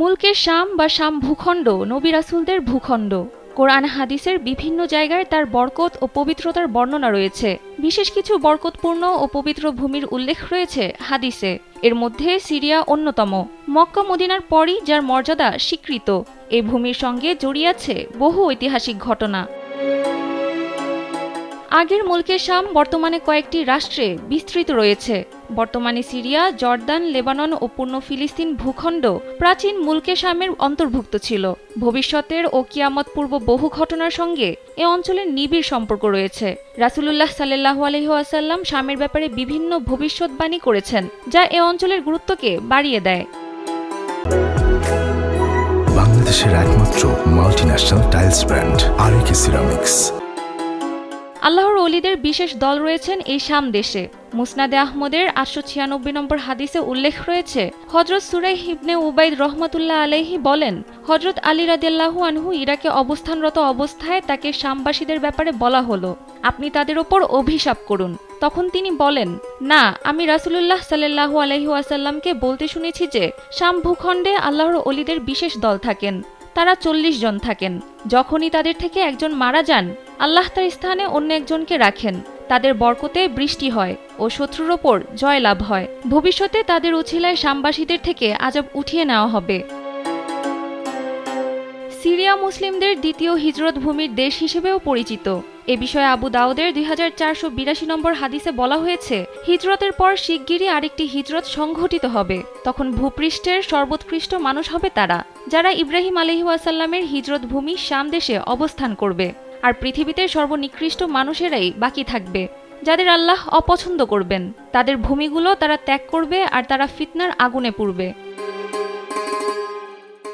মুলকে শাম বা শাম ভূখণ্ড নবী রাসূলদের ভূখণ্ড। কোরআন হাদিসের বিভিন্ন জায়গায় তার বরকত ও পবিত্রতার বর্ণনা রয়েছে। বিশেষ কিছু বরকতপূর্ণ ও পবিত্র ভূমির উল্লেখ রয়েছে হাদিসে। এর মধ্যে সিরিয়া অন্যতম। মক্কা মদিনার পরই যার মর্যাদা স্বীকৃত। এই ভূমির সঙ্গে জড়িয়ে আছে বহু ঐতিহাসিক ঘটনা। আগের মুলকে শাম বর্তমানে কয়েকটি রাষ্ট্রে বিস্তৃত রয়েছে। বর্তমানে সিরিয়া, জর্দান, লেবানন ও পূর্ণ ফিলিস্তিন ভূখণ্ড প্রাচীন মুলকে শামের অন্তর্ভুক্ত ছিল। ভবিষ্যতের ও কিয়ামত পূর্ব বহু ঘটনার সঙ্গে এ অঞ্চলের নিবিড় সম্পর্ক রয়েছে। রাসূলুল্লাহ সাল্লাল্লাহু আলাইহি ওয়াসাল্লাম শামের ব্যাপারে বিভিন্ন ভবিষ্যৎবাণী করেছেন, যা এ অঞ্চলের গুরুত্বকে বাড়িয়ে দেয়। বাংলাদেশের একমাত্র মাল্টিন্যাশনাল টাইলস ব্র্যান্ড আরএকে সিরামিক্স। আল্লাহর ওলিদের বিশেষ দল রয়েছেন এই শাম দেশে। মুসনাদে আহমদের 896 নম্বর হাদিসে উল্লেখ রয়েছে, হযরত সুরাইহ ইবনে উবাইদ রহমাতুল্লাহ আলাইহি বলেন, হযরত আলী রাদিয়াল্লাহু আনহু ইরাকে অবস্থানরত অবস্থায় তাকে শামবাসীদের ব্যাপারে বলা হলো, আপনি তাদের ওপর অভিশাপ করুন। তখন তিনি বলেন, না, আমি রাসূলুল্লাহ সাল্লাল্লাহু আলাইহি ওয়াসাল্লামকে বলতে শুনেছি যে শাম ভূখণ্ডে আল্লাহর ওলিদের বিশেষ দল থাকেন। তারা 40 জন থাকেন। যখনই তাদের থেকে একজন মারা যান, আল্লাহ তার স্থানে অন্য একজনকে রাখেন। তাদের বরকতে বৃষ্টি হয় ও শত্রুর ওপর জয়লাভ হয়। ভবিষ্যতে তাদের উছিলায় শামবাসীদের থেকে আযাব উঠিয়ে নেওয়া হবে। সিরিয়া মুসলিমদের দ্বিতীয় হিজরত ভূমির দেশ হিসেবেও পরিচিত। এ বিষয়ে আবু দাউদের 2482 নম্বর হাদিসে বলা হয়েছে, হিজরতের পর শিগগিরই আরেকটি হিজরত সংঘটিত হবে। তখন ভূপৃষ্ঠের সর্বোৎকৃষ্ট মানুষ হবে তারা, যারা ইব্রাহিম আলাইহিস সালামের হিজরত ভূমি শাম দেশে অবস্থান করবে। আর পৃথিবীতে সর্বনিকৃষ্ট মানুষেরাই বাকি থাকবে, যাদের আল্লাহ অপছন্দ করবেন। তাদের ভূমিগুলো তারা ত্যাগ করবে আর তারা ফিতনার আগুনে পুড়বে।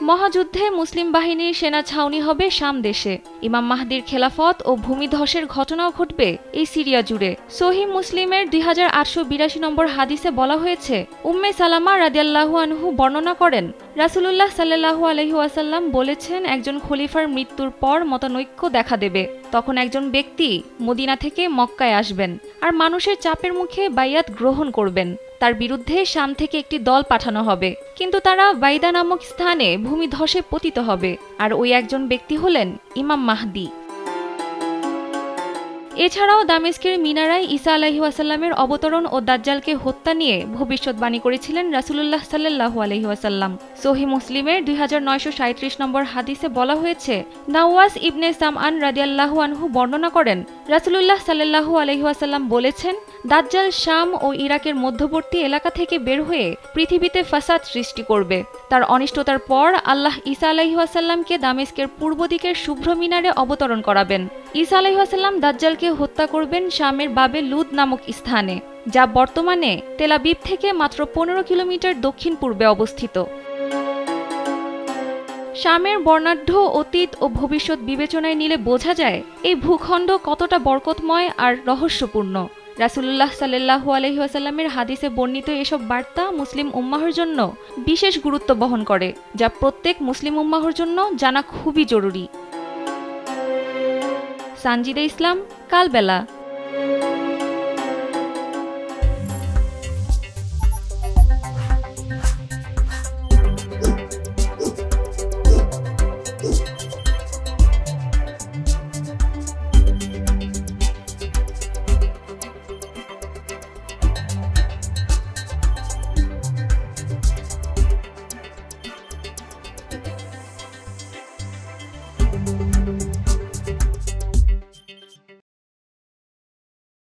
মহাযুদ্ধে মুসলিম বাহিনীর সেনা ছাউনি হবে শাম দেশে। ইমাম মাহদির খেলাফত ও ভূমিধসের ঘটনাও ঘটবে এই সিরিয়া জুড়ে। সহিহ মুসলিমের 2882 নম্বর হাদিসে বলা হয়েছে, উম্মে সালামা রাদিয়াল্লাহু আনহু বর্ণনা করেন, রাসূলুল্লাহ সাল্লাল্লাহু আলাইহি ওয়াসাল্লাম বলেছেন, একজন খলিফার মৃত্যুর পর মতানৈক্য দেখা দেবে। তখন একজন ব্যক্তি মদিনা থেকে মক্কায় আসবেন আর মানুষের চাপের মুখে বাইয়াত গ্রহণ করবেন। তার বিরুদ্ধে শাম থেকে একটি দল পাঠানো হবে, কিন্তু তারা বাইদা নামক স্থানে ভূমিধসে পতিত হবে। আর ওই একজন ব্যক্তি হলেন ইমাম মাহদি। এছাড়াও দামেস্কের মিনারায় ঈসা আলাইহিস সালামের অবতরণ ও দাজ্জালকে হত্যা নিয়ে ভবিষ্যৎবাণী করেছিলেন রাসূলুল্লাহ সাল্লাল্লাহু আলাইহি ওয়াসাল্লাম। সহিহ মুসলিমের 2937 নম্বর হাদিসে বলা হয়েছে, নাওয়াস ইবনে সামআন রাদিয়াল্লাহু আনহু বর্ণনা করেন, রাসূলুল্লাহ সাল্লাল্লাহু আলাইহি ওয়াসাল্লাম বলেছেন, দাজ্জাল শাম ও ইরাকের মধ্যবর্তী এলাকা থেকে বের হয়ে পৃথিবীতে ফাসাদ সৃষ্টি করবে। তার অনিষ্টতার পর আল্লাহ ঈসা আলাইহিস সালামকে দামেস্কের পূর্ব দিকের শুভ্র মিনারে অবতরণ করাবেন। ঈসা আলাইহিস সালাম দাজ্জালকে হত্যা করবেন শামের বাবে লুদ নামক স্থানে, যা বর্তমানে তেল আবিব থেকে মাত্র 15 কিলোমিটার দক্ষিণ পূর্বে অবস্থিত। শামের বর্ণাঢ্য অতীত ও ভবিষ্যৎ বিবেচনায় নিলে বোঝা যায় এই ভূখণ্ড কতটা বরকতময় আর রহস্যপূর্ণ। রাসূলুল্লাহ সাল্লাল্লাহু আলাইহি ওয়াসাল্লামের হাদিসে বর্ণিত এসব বার্তা মুসলিম উম্মাহর জন্য বিশেষ গুরুত্ব বহন করে, যা প্রত্যেক মুসলিম উম্মাহর জন্য জানা খুবই জরুরি। সানজিদা ইসলাম, কালবেলা।